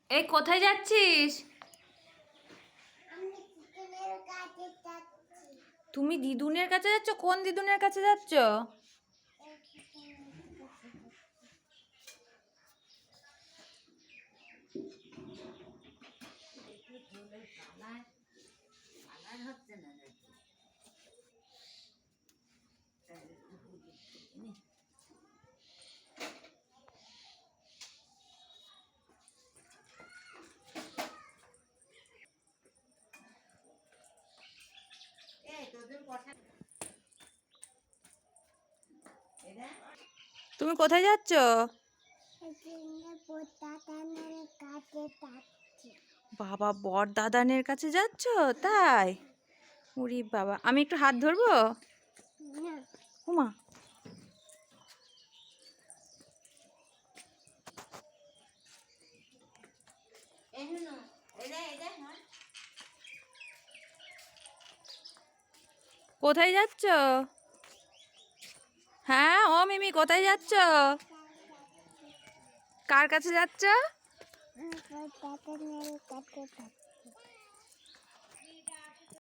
এই কোথায় যাচ্ছিস? তুমি দিদুনের কাছে যাচ্ছ? কোন দিদুনের কাছে যাচ্ছ? তুমি কোথায় যাচ্ছ? বাবা, বর দাদানের কাছে যাচ্ছ? তাই? উরি বাবা, আমি একটু হাত ধরবো? উমা, কোথায় যাচ্ছ? হ্যাঁ ও মিমি, কোথায় যাচ্ছ? কার কাছে যাচ্ছ?